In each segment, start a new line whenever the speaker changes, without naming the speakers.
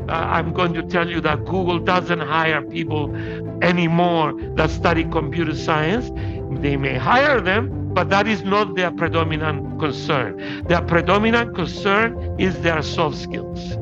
I'm going to tell you that Google doesn't hire people anymore that study computer science. They may hire them, but that is not their predominant concern. Their predominant concern is their soft skills.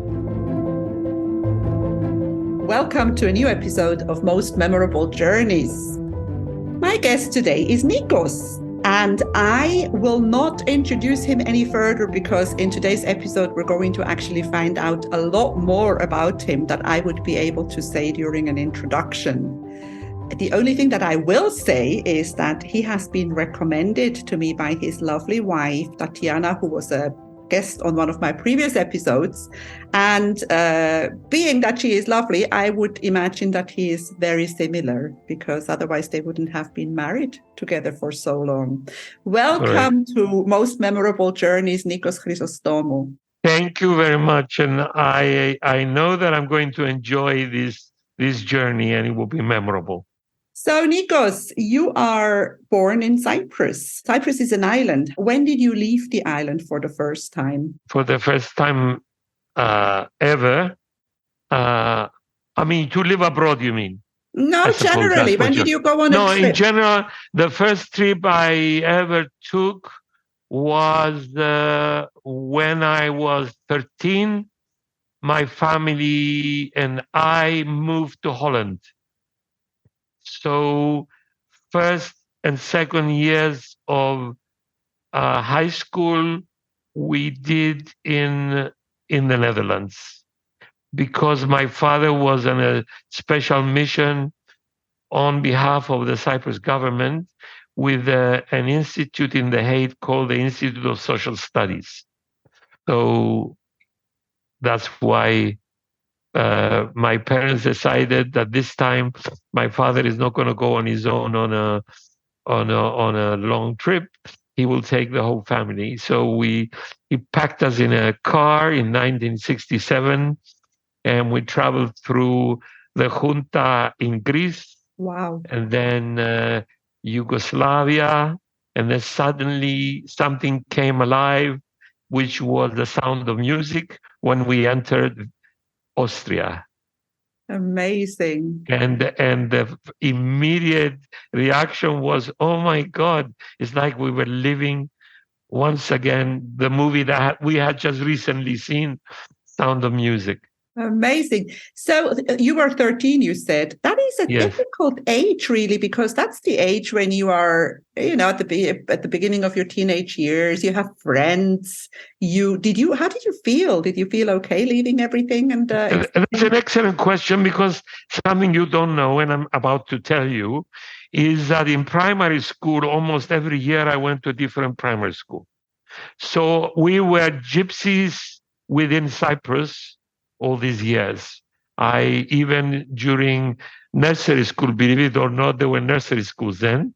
Welcome to a new episode of Most Memorable Journeys. My guest today is Nicos, and I will not introduce him any further because in today's episode, we're going to actually find out a lot more about him that I would be able to say during an introduction. The only thing that I will say is that he has been recommended to me by his lovely wife, Tatiana, who was a guest on one of my previous episodes. And being that she is lovely, I would imagine that he is very similar, because otherwise they wouldn't have been married together for so long. Welcome to Most Memorable Journeys, Nicos Chrysostomou.
Thank you very much. And I know that I'm going to enjoy this journey, and it will be memorable.
So, Nicos, you are born in Cyprus. Cyprus is an island. When did you leave the island for the first time?
For the first time ever. To live abroad, you mean?
No, generally. When did you go on a trip?
No, in general, the first trip I ever took was when I was 13. My family and I moved to Holland. So first and second years of high school, we did in the Netherlands, because my father was on a special mission on behalf of the Cyprus government with an institute in The Hague called the Institute of Social Studies. So that's why my parents decided that this time my father is not going to go on his own on a long trip. He will take the whole family. So he packed us in a car in 1967, and we traveled through the junta in Greece.
Wow.
And then Yugoslavia, and then suddenly something came alive, which was the sound of music when we entered Austria.
Amazing.
And the immediate reaction was, oh my God, it's like we were living once again the movie that we had just recently seen, Sound of Music.
Amazing. So you were 13, you said. That is a difficult age, really, because that's the age when you are, at the beginning of your teenage years. You have friends. How did you feel? Did you feel okay leaving everything? And
that's an excellent question, because something you don't know, and I'm about to tell you, is that in primary school, almost every year I went to a different primary school. So we were gypsies within Cyprus all these years. Even during nursery school, believe it or not, there were nursery schools then.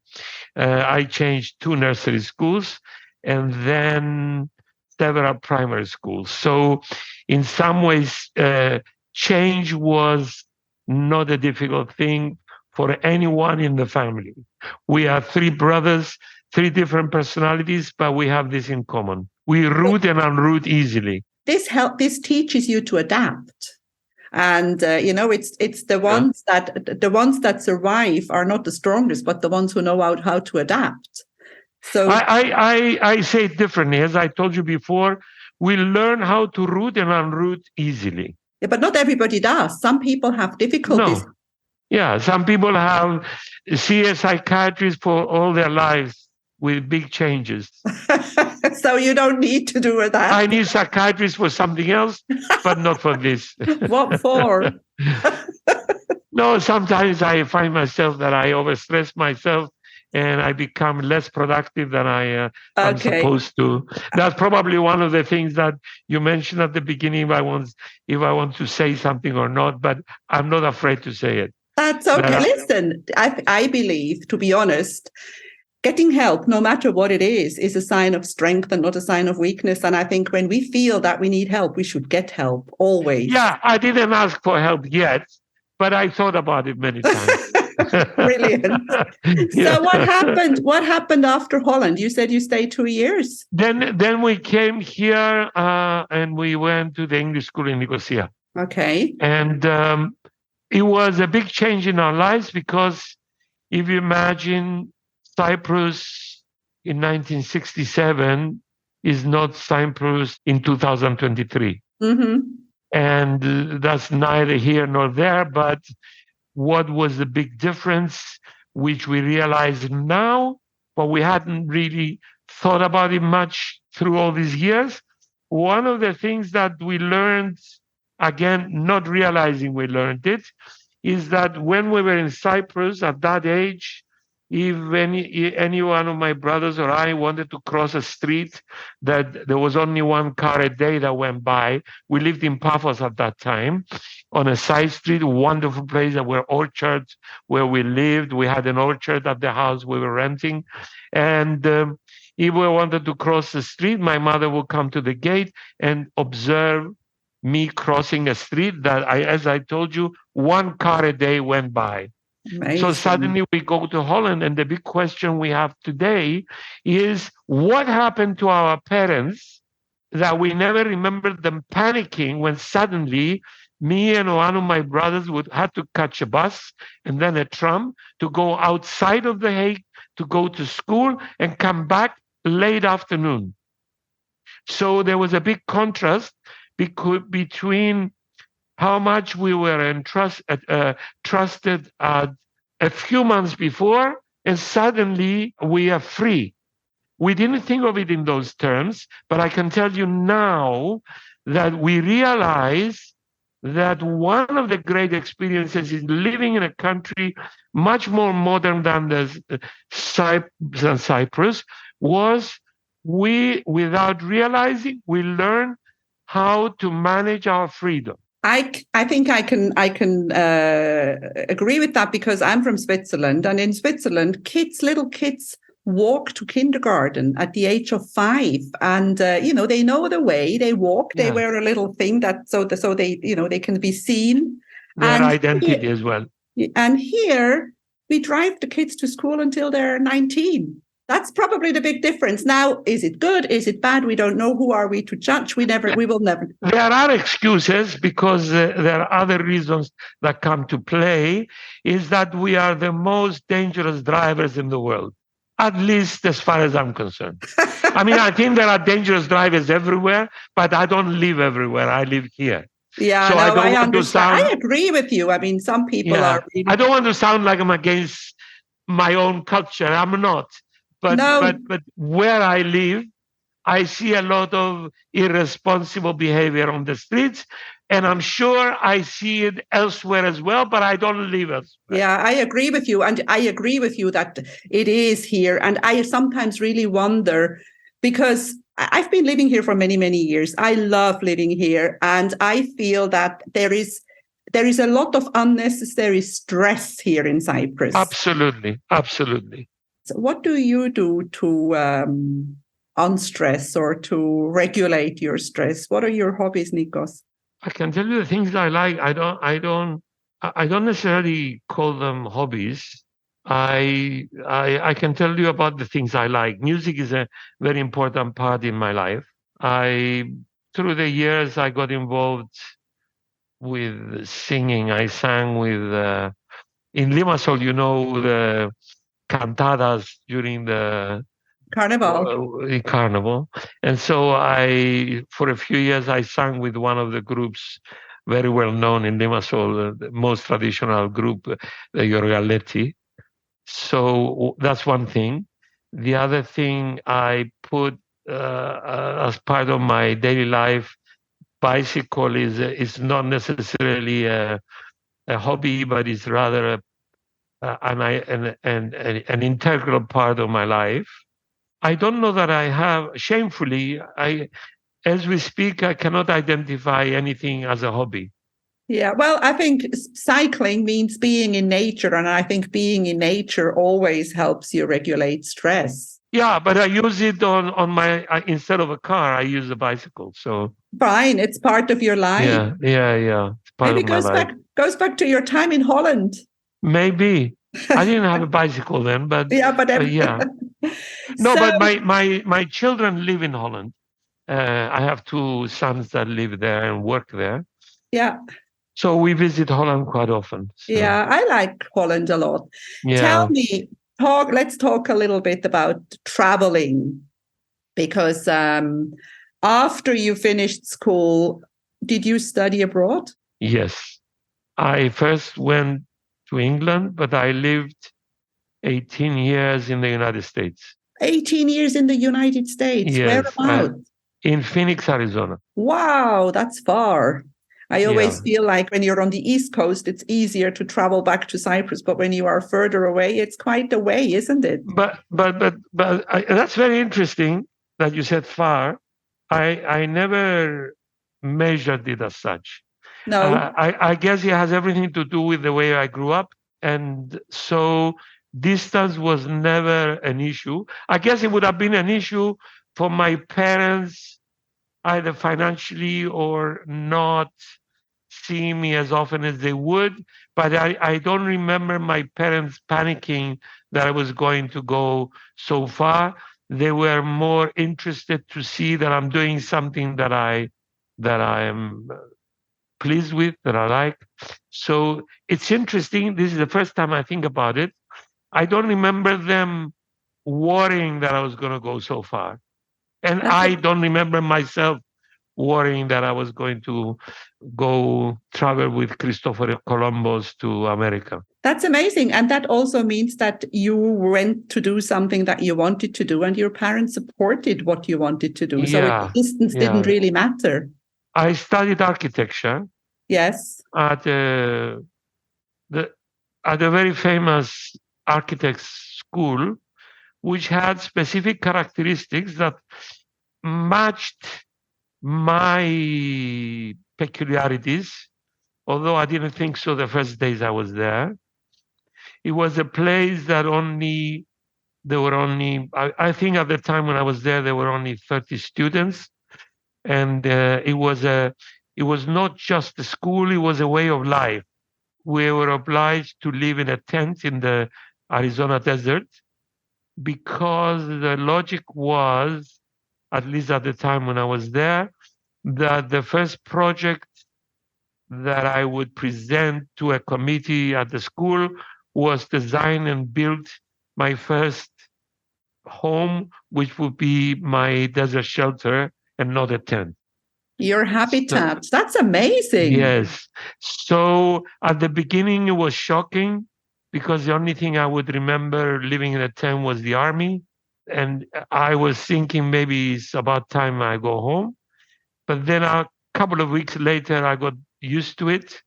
I changed 2 nursery schools and then several primary schools. So in some ways, change was not a difficult thing for anyone in the family. We are 3 brothers, 3 different personalities, but we have this in common. We root and unroot easily.
This teaches you to adapt, and it's the ones that survive are not the strongest, but the ones who know how to adapt. So
I say it differently. As I told you before, we learn how to root and unroot easily.
Yeah, but not everybody does. Some people have difficulties.
No. Yeah, some people have see a psychiatrist for all their lives with big changes.
So you don't need to do that.
I need psychiatrists for something else, but not for this.
What for?
No, sometimes I find myself that I overstress myself and I become less productive than I'm supposed to. That's probably one of the things that you mentioned at the beginning, if I want to say something or not, but I'm not afraid to say it.
That's okay. Listen, I believe, to be honest, getting help, no matter what it is a sign of strength and not a sign of weakness. And I think when we feel that we need help, we should get help always.
Yeah, I didn't ask for help yet, but I thought about it many times.
Brilliant. So what happened after Holland? You said you stayed 2 years.
Then we came here and we went to the English school in Nicosia.
Okay.
And it was a big change in our lives because if you imagine Cyprus in 1967 is not Cyprus in 2023.
Mm-hmm.
And that's neither here nor there. But what was the big difference, which we realize now, but we hadn't really thought about it much through all these years? One of the things that we learned, again, not realizing we learned it, is that when we were in Cyprus at that age, if any one of my brothers or I wanted to cross a street that there was only one car a day that went by, we lived in Paphos at that time, on a side street, a wonderful place. There were orchards where we lived. We had an orchard at the house we were renting. And if we wanted to cross the street, my mother would come to the gate and observe me crossing a street that, as I told you, one car a day went by.
Amazing.
So suddenly we go to Holland, and the big question we have today is what happened to our parents that we never remembered them panicking when suddenly me and one of my brothers would have to catch a bus and then a tram to go outside of The Hague to go to school and come back late afternoon. So there was a big contrast between how much we were trusted a few months before, and suddenly we are free. We didn't think of it in those terms, but I can tell you now that we realize that one of the great experiences is living in a country much more modern than Cyprus was. We, without realizing, we learn how to manage our freedom.
I think I can agree with that, because I'm from Switzerland, and in Switzerland, little kids walk to kindergarten at the age of 5, and they know the way. They walk. They wear a little thing so they they can be seen.
Their identity as well.
And here we drive the kids to school until they're 19. That's probably the big difference. Now, is it good? Is it bad? We don't know. Who are we to judge? We will never.
There are excuses, because there are other reasons that come to play, is that we are the most dangerous drivers in the world, at least as far as I'm concerned. I mean, I think there are dangerous drivers everywhere, but I don't live everywhere. I live here.
Yeah,
so
no, I understand. I agree with you. I mean, some people are really...
I don't want to sound like I'm against my own culture. I'm not. But where I live, I see a lot of irresponsible behavior on the streets, and I'm sure I see it elsewhere as well, but I don't live elsewhere.
Yeah, I agree with you. And I agree with you that it is here. And I sometimes really wonder, because I've been living here for many, many years. I love living here. And I feel that there is a lot of unnecessary stress here in Cyprus.
Absolutely. Absolutely.
So what do you do to unstress or to regulate your stress? What are your hobbies, Nicos?
I can tell you the things I like. I don't necessarily call them hobbies. I can tell you about the things I like. Music is a very important part in my life. Through the years, I got involved with singing. I sang with in Limassol, the cantadas during the carnival. And so for a few years, I sang with one of the groups very well known in Limassol, the most traditional group, the Yorgaletti. So that's one thing. The other thing I put as part of my daily life, bicycle is not necessarily a hobby, but it's rather an integral part of my life. I don't know that I have, shamefully, as we speak, I cannot identify anything as a hobby.
Yeah, well, I think cycling means being in nature, and I think being in nature always helps you regulate stress.
Yeah, but I use it on my, instead of a car, I use a bicycle. So
fine, it's part of your life.
Yeah. It's part
Maybe
of my life.
Goes back to your time in Holland.
Maybe. I didn't have a bicycle then, but yeah. No, but my children live in Holland. I have 2 sons that live there and work there.
Yeah.
So we visit Holland quite often. So,
Yeah, I like Holland a lot. Tell
yeah.
me, let's talk a little bit about traveling because after you finished school, did you study abroad?
Yes. I first went to England, but I lived 18 years in the United States.
18 years in the United States.
Yes,
Whereabouts?
in Phoenix, Arizona.
Wow, that's far. I
Yeah.
always feel like when you're on the East Coast, it's easier to travel back to Cyprus, but when you are further away, it's quite a way, isn't it?
But that's very interesting that you said far. I never measured it as such.
No,
I guess it has everything to do with the way I grew up, and so distance was never an issue. I guess it would have been an issue for my parents, either financially or not seeing me as often as they would. But I don't remember my parents panicking that I was going to go so far. They were more interested to see that I'm doing something that I am pleased with, that I like. So it's interesting. This is the first time I think about it. I don't remember them worrying that I was going to go so far. And
that's
I don't remember myself worrying that I was going to go travel with Christopher Columbus to America.
That's amazing. And that also means that you went to do something that you wanted to do, and your parents supported what you wanted to do. So
Yeah,
distance didn't
yeah.
really matter.
I studied architecture
Yes.
at the at a very famous architects school, which had specific characteristics that matched my peculiarities, although I didn't think so the first days I was there. It was a place that there were only, I think at the time when I was there were only 30 students. And it was not just a school, it was a way of life. We were obliged to live in a tent in the Arizona desert because the logic was, at least at the time when I was there, that the first project that I would present to a committee at the school was design and build my first home, which would be my desert shelter and not a tent.
Your
So,
habitat. That's amazing.
yes. So at the beginning, it was shocking because the only thing I would remember living in a tent was the army. And I was thinking maybe it's about time I go home. But then a couple of weeks later, I got used to it.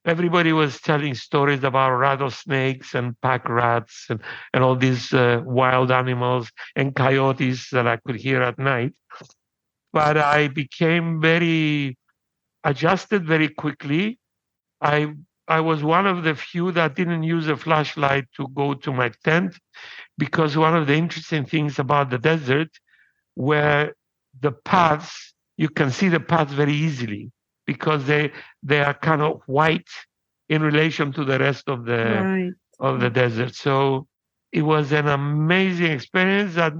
Everybody was telling stories about rattlesnakes and pack rats and all these wild animals and coyotes that I could hear at night. But I became very adjusted very quickly. I I was one of the few that didn't use a flashlight to go to my tent because one of the interesting things about the desert were the paths. You can see the paths very easily because they are kind of white in relation to the rest
Right.
of the desert. So it was an amazing experience that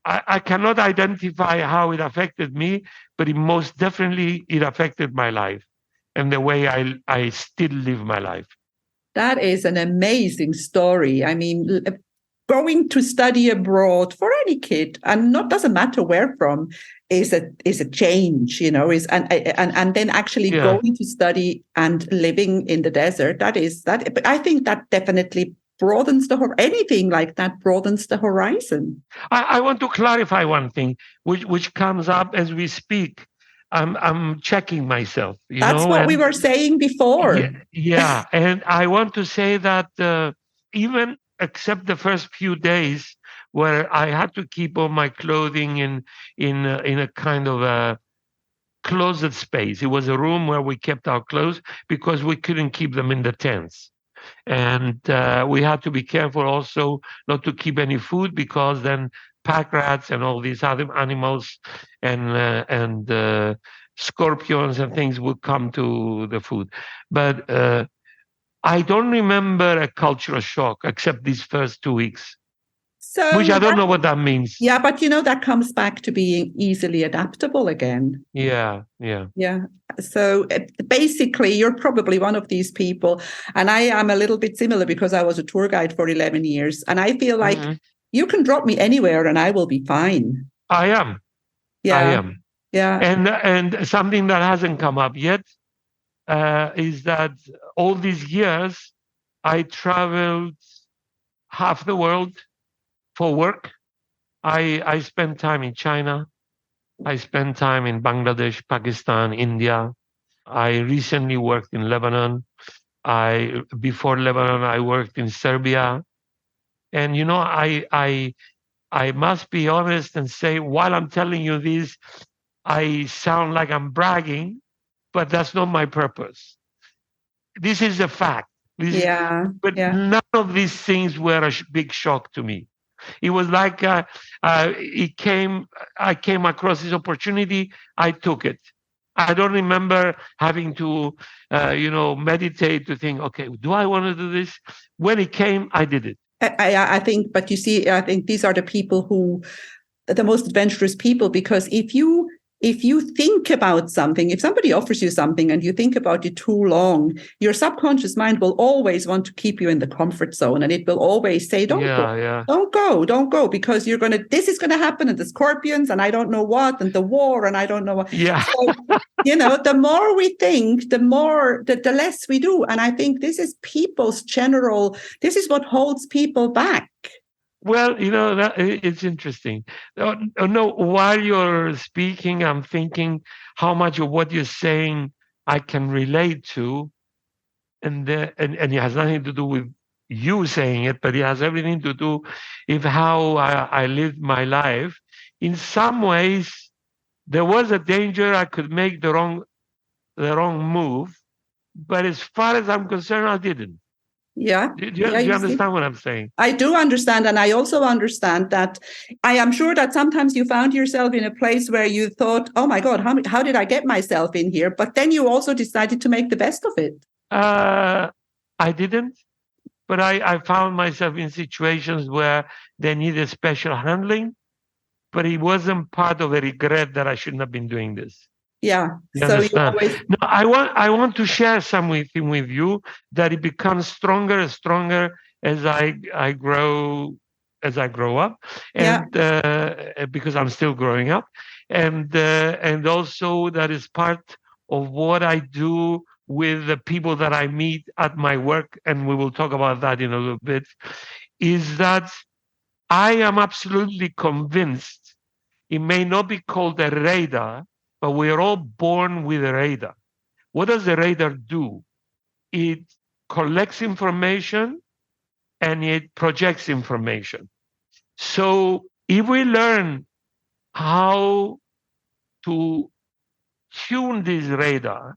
I cannot identify how it affected me, but it most definitely it affected my life and the way I still live my life.
That is an amazing story. I mean, going to study abroad for any kid, and not doesn't matter where from, is a change. Is and then actually
Yeah.
going to study and living in the desert. That is that. But I think that definitely broadens anything like that broadens the horizon.
I want to clarify one thing, which comes up as we speak. I'm checking myself,
That's what we
and
were saying before.
yeah, yeah. And I want to say that even except the first few days where I had to keep all my clothing in a kind of a closet space. It was a room where we kept our clothes because we couldn't keep them in the tents. And we had to be careful also not to keep any food because then pack rats and all these other animals and scorpions and things would come to the food. But I don't remember a cultural shock except these first 2 weeks.
So
which I don't know what that means.
yeah, but that comes back to being easily adaptable again.
Yeah.
Yeah. So basically, you're probably one of these people. And I am a little bit similar because I was a tour guide for 11 years. And I feel like you can drop me anywhere and I will be fine.
I am.
Yeah. Yeah.
And something that hasn't come up yet is that all these years I traveled half the world for work. I spent time in China. I spent time in Bangladesh, Pakistan, India. I recently worked in Lebanon. Before Lebanon, I worked in Serbia. And I must be honest and say, while I'm telling you this, I sound like I'm bragging, but that's not my purpose. This is a fact. But none of these things were a big shock to me. It was like I came across this opportunity. I took it. I don't remember having to, meditate to think, okay, do I want to do this? When it came, I did it.
I think, but you see, I think these are the people who, the most adventurous people, because if you think about something, if somebody offers you something and you think about it too long, your subconscious mind will always want to keep you in the comfort zone, and it will always say, don't go, because this is going to happen, and the scorpions, and I don't know what, and the war, and I don't know what.
Yeah.
So, the more we think, the less we do. And I think this is this is what holds people back.
Well, it's interesting. No, while you're speaking, I'm thinking how much of what you're saying I can relate to, and it has nothing to do with you saying it, but it has everything to do with how I lived my life. In some ways, there was a danger I could make the wrong move, but as far as I'm concerned, I didn't.
Yeah.
Do you understand what I'm saying?
I do understand. And I also understand that I am sure that sometimes you found yourself in a place where you thought, oh my God, how did I get myself in here? But then you also decided to make the best of it.
I didn't, but I found myself in situations where they needed special handling, but it wasn't part of a regret that I shouldn't have been doing this.
Yeah.
You understand? No, I want to share something with you that it becomes stronger and stronger as I grow up, and because I'm still growing up, and also that is part of what I do with the people that I meet at my work, and we will talk about that in a little bit. Is that I am absolutely convinced it may not be called a radar, but we are all born with a radar. What does the radar do? It collects information and it projects information. So if we learn how to tune this radar,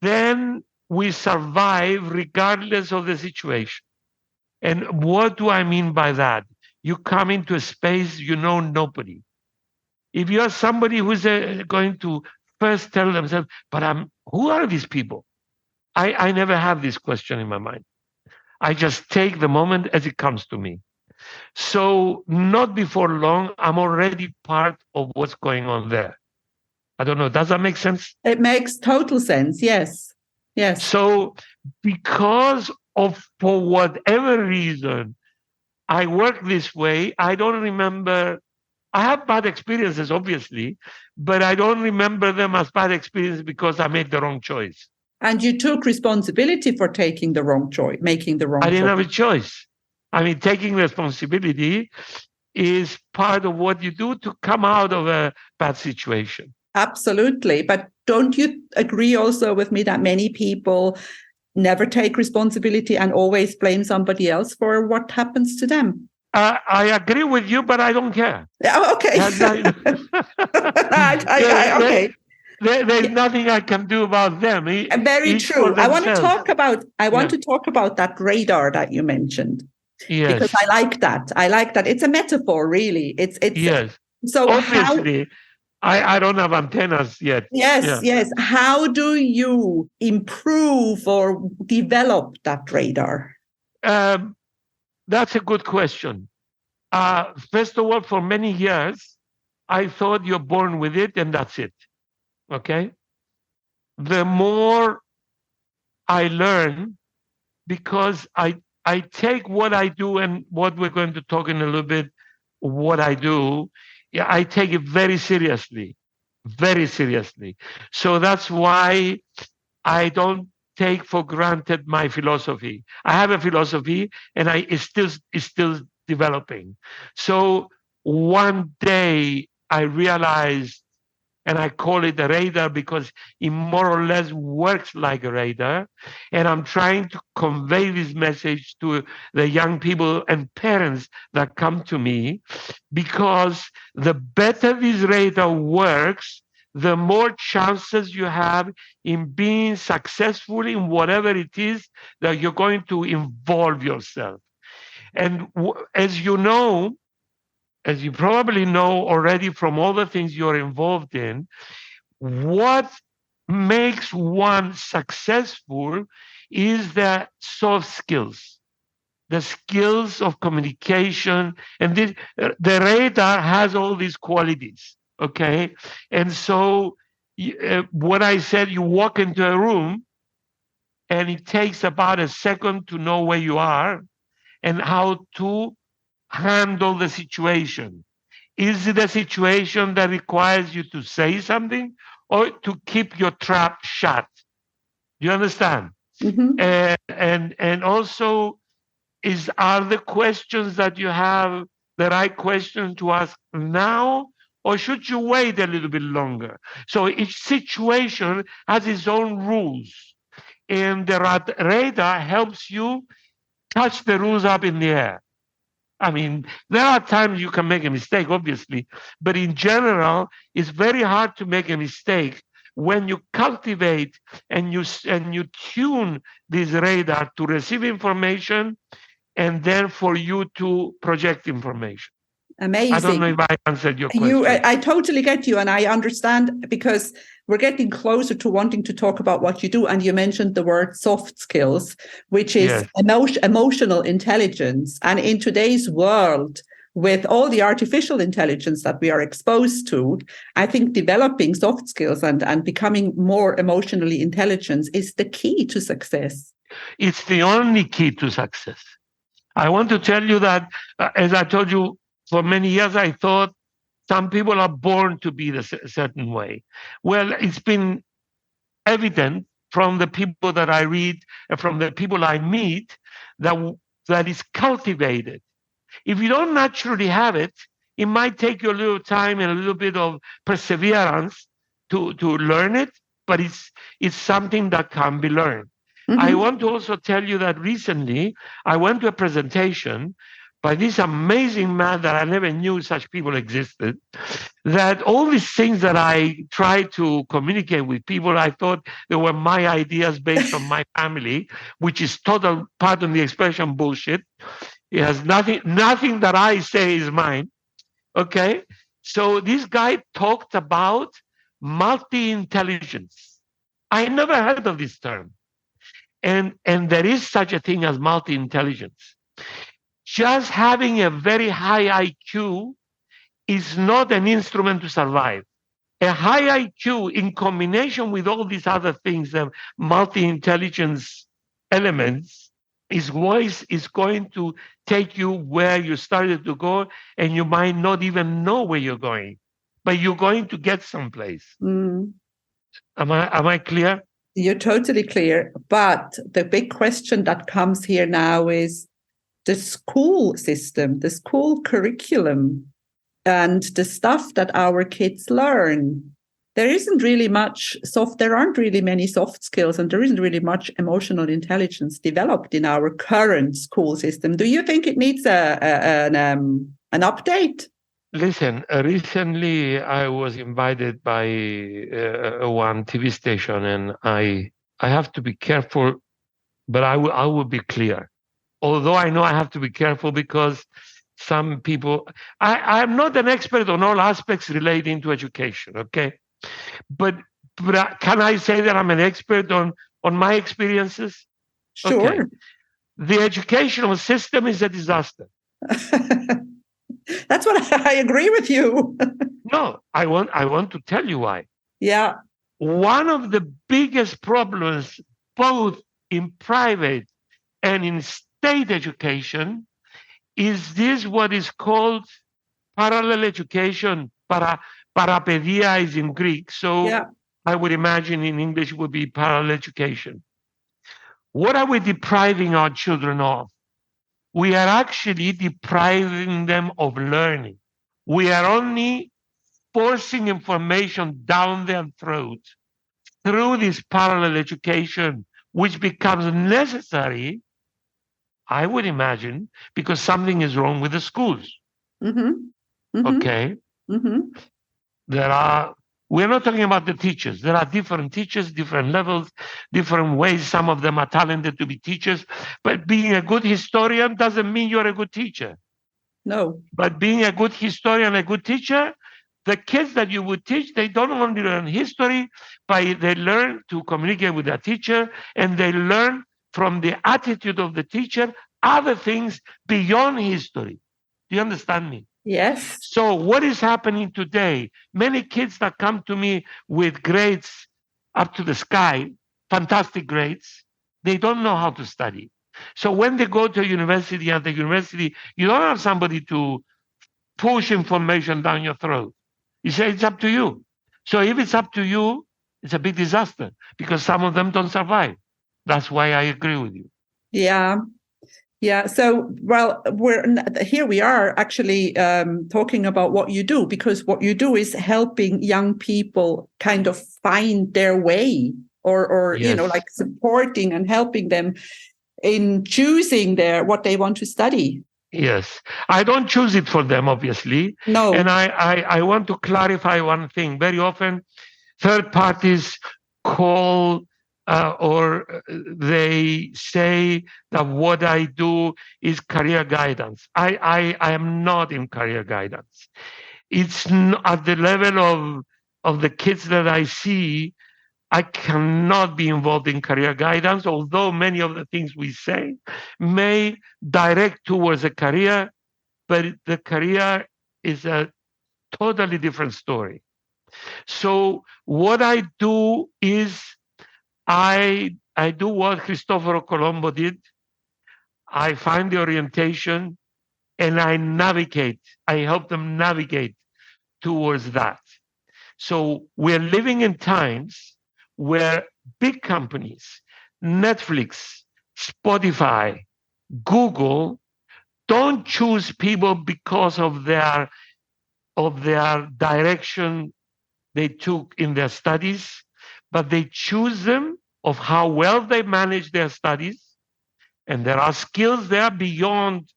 then we survive regardless of the situation. And what do I mean by that? You come into a space you know nobody. If you're somebody who's going to first tell themselves, but who are these people? I never have this question in my mind. I just take the moment as it comes to me. So not before long, I'm already part of what's going on there. I don't know. Does that make sense?
It makes total sense. Yes. Yes.
So because for whatever reason, I work this way, I don't remember. I have bad experiences, obviously, but I don't remember them as bad experiences because I made the wrong choice.
And you took responsibility for making the wrong choice.
I didn't have a choice. I mean, taking responsibility is part of what you do to come out of a bad situation.
Absolutely. But don't you agree also with me that many people never take responsibility and always blame somebody else for what happens to them?
I agree with you, but I don't care.
Okay. Okay.
There's nothing I can do about them.
Very true. I want to talk about that radar that you mentioned.
Yes.
Because I like that. It's a metaphor, really. It's
yes.
So
obviously, I don't have antennas yet.
Yes. How do you improve or develop that radar?
That's a good question. First of all, for many years, I thought you're born with it and that's it. Okay. The more I learn, because I take what I do and what we're going to talk in a little bit, what I do, yeah, I take it very seriously, very seriously. So that's why I don't take for granted my philosophy. I have a philosophy, and it's still developing. So one day I realized, and I call it a radar because it more or less works like a radar. And I'm trying to convey this message to the young people and parents that come to me, because the better this radar works, the more chances you have in being successful in whatever it is that you're going to involve yourself. And as you know, as you probably know already from all the things you're involved in, what makes one successful is the soft skills, the skills of communication. And the radar has all these qualities. Okay. And so, what I said, you walk into a room and it takes about a second to know where you are and how to handle the situation. Is it a situation that requires you to say something or to keep your trap shut? Do you understand?
Mm-hmm.
And also, are the questions that you have the right question to ask now, or should you wait a little bit longer? So each situation has its own rules, and the radar helps you touch the rules up in the air. I mean, there are times you can make a mistake, obviously, but in general, it's very hard to make a mistake when you cultivate and you tune this radar to receive information and then for you to project information. I don't know
Amazing.
if I answered your question.
I totally get you, and I understand, because we're getting closer to wanting to talk about what you do. And you mentioned the word soft skills, which is
Yes,
emotional intelligence. And in today's world, with all the artificial intelligence that we are exposed to, I think developing soft skills and becoming more emotionally intelligent is the key to success.
it's the only key to success. I want to tell you that, as I told you, for many years I thought some people are born to be a certain way. Well, it's been evident from the people that I read and from the people I meet that that is cultivated. If you don't naturally have it, it might take you a little time and a little bit of perseverance to learn it, but it's something that can be learned. I
Mm-hmm.
want to also tell you that recently I went to a presentation by this amazing man that I never knew such people existed. That all these things that I try to communicate with people, I thought they were my ideas based on my family, which is total, pardon the expression, bullshit. It has nothing that I say is mine. Okay. So this guy talked about multi-intelligence. I never heard of this term. And there is such a thing as multi-intelligence. Just having a very high IQ is not an instrument to survive. A high IQ in combination with all these other things, the multi-intelligence elements, is going to take you where you started to go, and you might not even know where you're going, but you're going to get someplace.
Mm.
Am I clear?
You're totally clear. But the big question that comes here now is the school system, the school curriculum, and the stuff that our kids learn. There aren't really many soft skills, and there isn't really much emotional intelligence developed in our current school system. Do you think it needs an update?
Listen, recently I was invited by one TV station, and I have to be careful, but I will be clear. Although I know I have to be careful because some people, I'm not an expert on all aspects relating to education, okay? But can I say that I'm an expert on my experiences? Okay.
Sure.
The educational system is a disaster.
That's what I agree with you.
No, I want to tell you why.
Yeah.
One of the biggest problems, both in private and in state education, is this what is called parallel education. Parapedia is in Greek, so
Yeah.
I would imagine in English would be parallel education. What are we depriving our children of? We are actually depriving them of learning. We are only forcing information down their throat through this parallel education, which becomes necessary, I would imagine, because something is wrong with the schools.
Mm-hmm. Mm-hmm.
Okay.
Mm-hmm.
We're not talking about the teachers. There are different teachers, different levels, different ways. Some of them are talented to be teachers, but being a good historian doesn't mean you're a good teacher.
No.
But being a good historian, a good teacher, the kids that you would teach, they don't only learn history, but they learn to communicate with their teacher, and they learn from the attitude of the teacher other things beyond history. Do you understand me?
Yes.
So what is happening today? Many kids that come to me with grades up to the sky, fantastic grades, they don't know how to study. So when they go to a university, at the university, you don't have somebody to push information down your throat. You say it's up to you. So if it's up to you, it's a big disaster because some of them don't survive. That's why I agree with you.
Yeah. Yeah. So, well, here we are actually talking about what you do, because what you do is helping young people kind of find their way, or
Yes.
like supporting and helping them in choosing what they want to study.
Yes, I don't choose it for them, obviously.
No.
And I want to clarify one thing. Very often, third parties call or they say that what I do is career guidance. I am not in career guidance. It's at the level of the kids that I see. I cannot be involved in career guidance, although many of the things we say may direct towards a career, but the career is a totally different story. So what I do is I do what Cristoforo Colombo did. I find the orientation and I navigate. I help them navigate towards that. So we're living in times where big companies, Netflix, Spotify, Google, don't choose people because of their direction they took in their studies, but they choose them of how well they manage their studies. And there are skills there beyond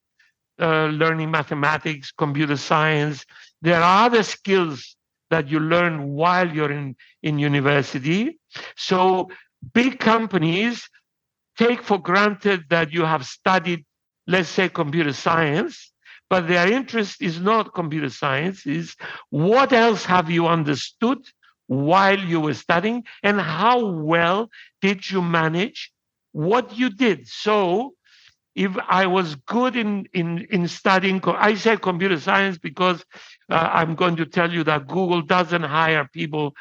learning mathematics, computer science. There are other skills that you learn while you're in university. So big companies take for granted that you have studied, let's say, computer science, but their interest is not computer science, is what else have you understood while you were studying and how well did you manage what you did. So if I was good in studying, I say computer science because I'm going to tell you that Google doesn't hire people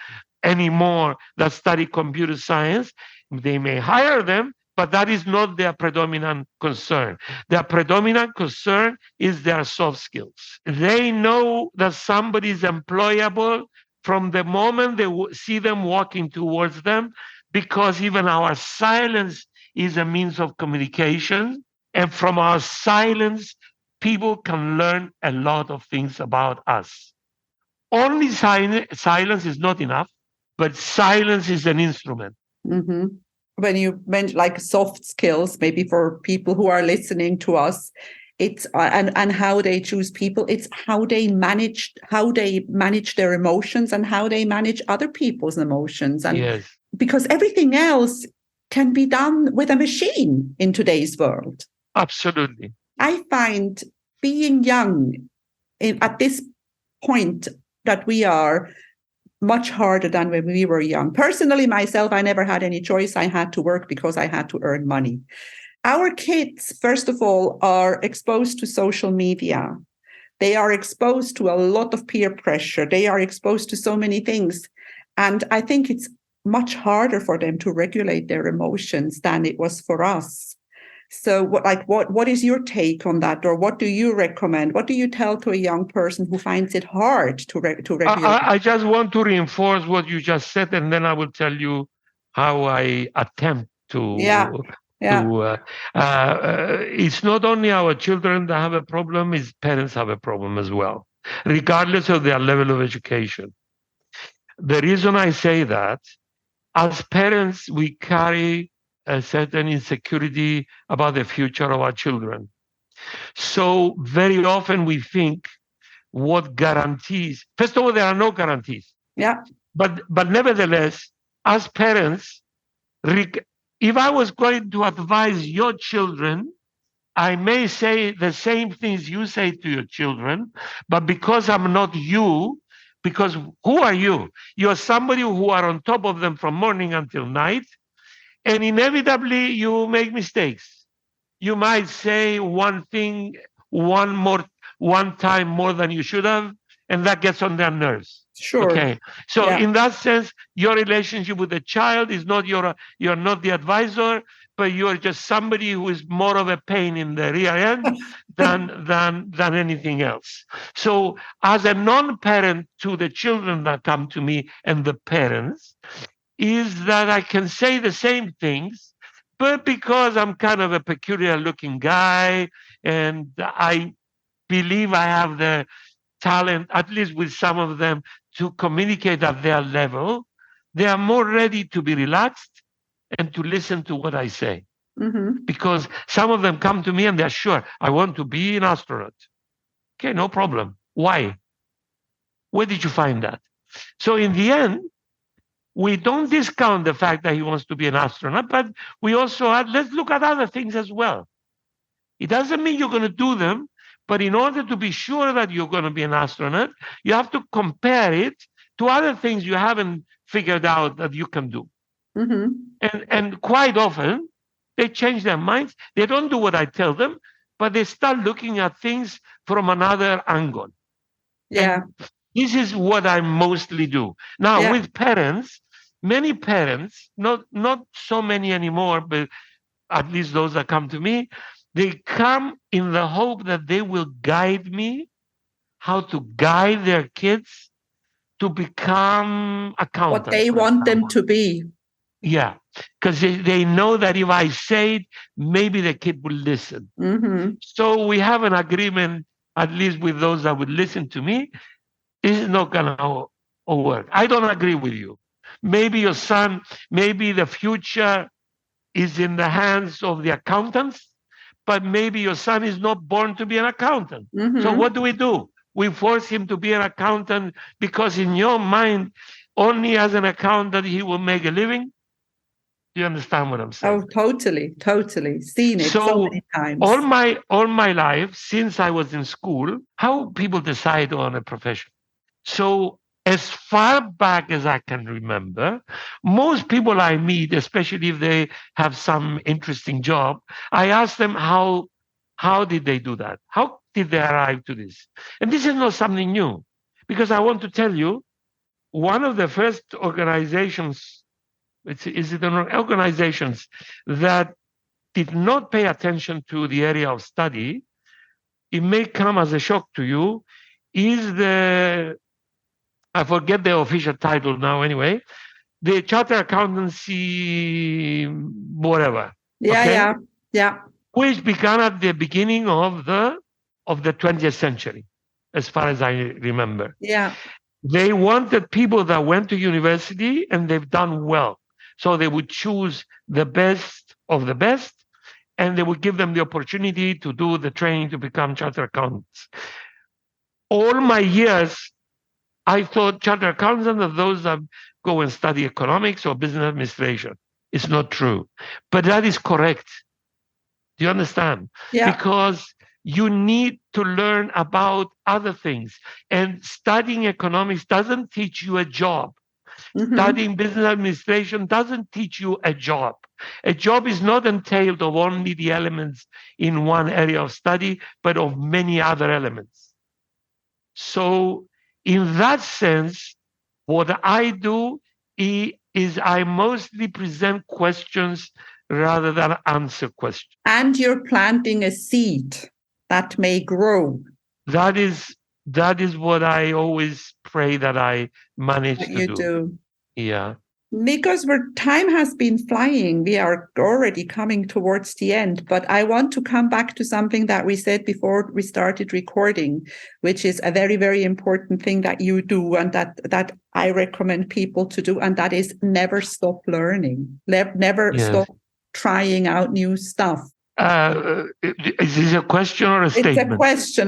anymore that study computer science. They may hire them, but that is not their predominant concern. Their predominant concern is their soft skills. They know that somebody is employable from the moment they see them walking towards them, because even our silence is a means of communication. And from our silence, people can learn a lot of things about us. Only silence is not enough, but silence is an instrument.
Mm-hmm. When you meant like soft skills, maybe for people who are listening to us, it's and how they choose people, it's how they manage their emotions and how they manage other people's emotions. And
yes,
because everything else can be done with a machine in today's world.
Absolutely.
I find being young at this point that we are much harder than when we were young. Personally, myself, I never had any choice. I had to work because I had to earn money. Our kids, first of all, are exposed to social media. They are exposed to a lot of peer pressure. They are exposed to so many things. And I think it's much harder for them to regulate their emotions than it was for us. So what is your take on that? Or what do you recommend? What do you tell to a young person who finds it hard to regulate?
I just want to reinforce what you just said, and then I will tell you how I attempt
Yeah.
to.
Yeah.
It's not only our children that have a problem; it's parents have a problem as well, regardless of their level of education. The reason I say that, as parents, we carry a certain insecurity about the future of our children. So very often we think what guarantees, first of all, there are no guarantees.
Yeah.
But nevertheless, as parents, if I was going to advise your children, I may say the same things you say to your children, but because I'm not you, because who are you? You're somebody who are on top of them from morning until night, and inevitably you make mistakes. You might say one thing one time more than you should have, and that gets on their nerves.
Sure.
Okay. So
Yeah.
in that sense, your relationship with the child is not you're not the advisor, but you're just somebody who is more of a pain in the rear end than anything else. So as a non-parent to the children that come to me and the parents, is that I can say the same things, but because I'm kind of a peculiar looking guy and I believe I have the talent, at least with some of them, to communicate at their level, they are more ready to be relaxed and to listen to what I say.
Mm-hmm.
Because some of them come to me and they're sure, I want to be an astronaut. Okay, no problem. Why? Where did you find that? So in the end, we don't discount the fact that he wants to be an astronaut, but we also let's look at other things as well. It doesn't mean you're going to do them, but in order to be sure that you're going to be an astronaut, you have to compare it to other things you haven't figured out that you can do.
Mm-hmm.
And quite often, they change their minds. They don't do what I tell them, but they start looking at things from another angle.
Yeah.
And this is what I mostly do. Now,
Yeah.
with parents, many parents, not so many anymore, but at least those that come to me, they come in the hope that they will guide me how to guide their kids to become
What
accountants,
they
for
want them
example.
to be.
Yeah, because they know that if I say it, maybe the kid will listen.
Mm-hmm.
So we have an agreement, at least with those that would listen to me. This is not going to work. I don't agree with you. Maybe your son, maybe the future is in the hands of the accountants, but maybe your son is not born to be an accountant. So
Mm-hmm.
what do? We force him to be an accountant because in your mind, only as an accountant he will make a living. Do you understand what I'm saying?
Oh, totally, totally. Seen it so
So
many times.
all my life, since I was in school, how people decide on a profession. So as far back as I can remember, most people I meet, especially if they have some interesting job, I ask them how did they do that? How did they arrive to this? And this is not something new, because I want to tell you, one of the first organizations, is it an organizations that did not pay attention to the area of study, it may come as a shock to you, is I forget the official title now anyway, the charter accountancy, whatever,
Yeah,
okay,
yeah, yeah,
which began at the beginning of the 20th century, as far as I remember.
yeah.
They wanted people that went to university and they've done well. So they would choose the best of the best and they would give them the opportunity to do the training to become chartered accountants. All my years, I thought chartered accountants are those that go and study economics or business administration. It's not true. But that is correct. Do you understand?
Yeah.
Because you need to learn about other things. And studying economics doesn't teach you a job.
Mm-hmm.
Studying business administration doesn't teach you a job. A job is not entailed of only the elements in one area of study, but of many other elements. So in that sense, what I do is I mostly present questions rather than answer questions.
And you're planting a seed that may grow.
That is what I always pray that I manage to
You
do.
do.
Yeah.
Because time has been flying, we are already coming towards the end, but I want to come back to something that we said before we started recording, which is a very, very important thing that you do and that I recommend people to do, and that is never stop learning, never stop trying out new stuff.
Is this a question or a statement?
It's a question.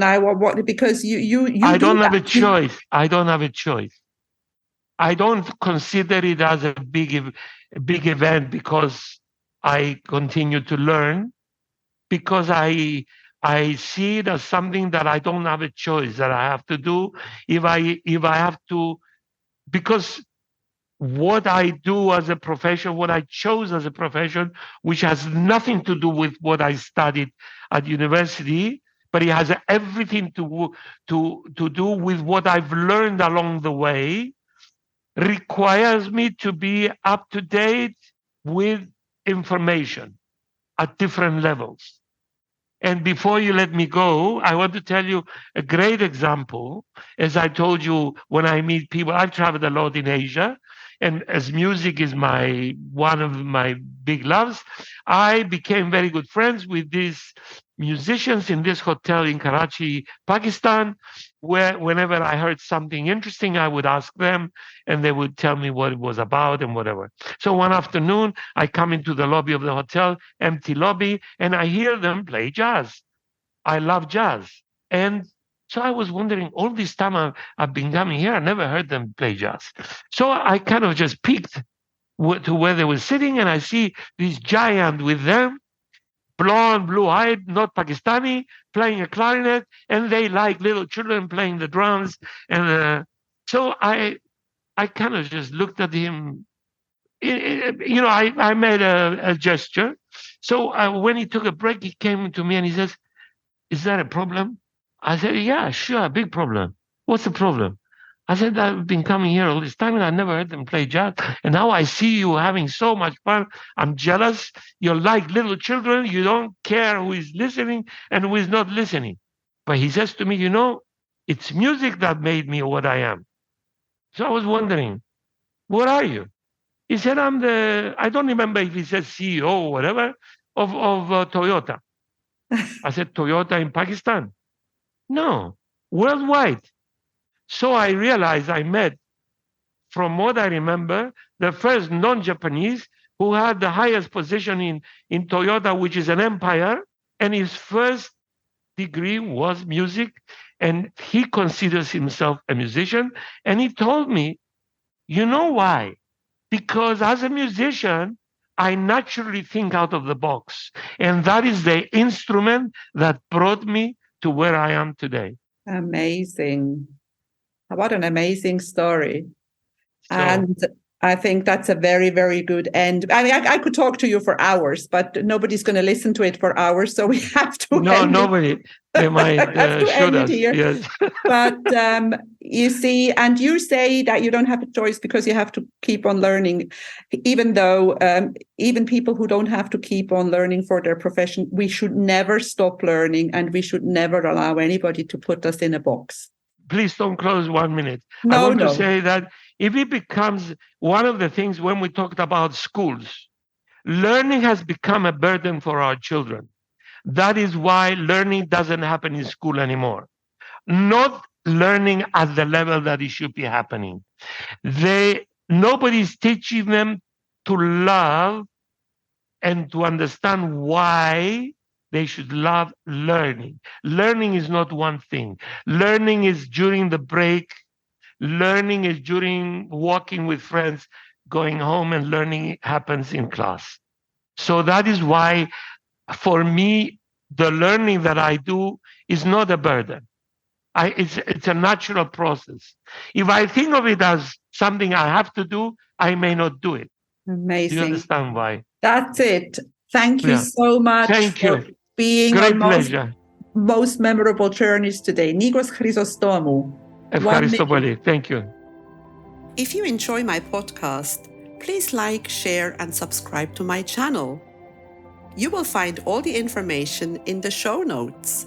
Because you
I don't have a choice. I don't have a choice. I don't consider it as a big event because I continue to learn, because I see it as something that I don't have a choice, that I have to do if I have to, because what I do as a profession, what I chose as a profession, which has nothing to do with what I studied at university, but it has everything to do with what I've learned along the way, requires me to be up to date with information at different levels. And before you let me go, I want to tell you a great example. As I told you, when I meet people, I've traveled a lot in Asia, and as music is one of my big loves, I became very good friends with these musicians in this hotel in Karachi, Pakistan, where whenever I heard something interesting, I would ask them and they would tell me what it was about and whatever. So one afternoon, I come into the lobby of the hotel, empty lobby, and I hear them play jazz. I love jazz. And so I was wondering, all this time I've been coming here, I never heard them play jazz. So I kind of just peeked to where they were sitting, and I see this giant with them, blonde, blue-eyed, not Pakistani, playing a clarinet, and they like little children playing the drums. And so I kind of just looked at him. I made a gesture. So when he took a break, he came to me and he says, "Is that a problem?" I said, "Yeah, sure, big problem. What's the problem?" I said, "I've been coming here all this time and I never heard them play jazz. And now I see you having so much fun. I'm jealous. You're like little children. You don't care who is listening and who is not listening." But he says to me, "It's music that made me what I am." So I was wondering, what are you? He said, I don't remember if he said CEO or whatever, of Toyota. I said, "Toyota in Pakistan?" "No, worldwide." So I realized I met, from what I remember, the first non-Japanese who had the highest position in Toyota, which is an empire, and his first degree was music, and he considers himself a musician. And he told me, "You know why? Because as a musician, I naturally think out of the box. And that is the instrument that brought me to where I am today."
Amazing. What an amazing story.
So,
and I think that's a very, very good end. I mean, I could talk to you for hours, but nobody's going to listen to it for hours. So we have to
nobody. They might shoot us.
Here.
Yes.
But you see, and you say that you don't have a choice because you have to keep on learning, even though even people who don't have to keep on learning for their profession, we should never stop learning, and we should never allow anybody to put us in a box.
Please don't close 1 minute.
No,
I want to say that if it becomes one of the things when we talked about schools, learning has become a burden for our children. That is why learning doesn't happen in school anymore. Not learning at the level that it should be happening. Nobody's teaching them to love and to understand why they should love learning. Learning is not one thing. Learning is during the break. Learning is during walking with friends, going home, and learning happens in class. So that is why, for me, the learning that I do is not a burden. It's a natural process. If I think of it as something I have to do, I may not do it.
Amazing.
Do you understand why?
That's it. Thank you so much.
Thank you.
Being
Great pleasure.
Most memorable journeys today. Nicos Chrysostomou.
Ευχαριστώ πολύ. Thank you.
If you enjoy my podcast, please like, share, and subscribe to my channel. You will find all the information in the show notes.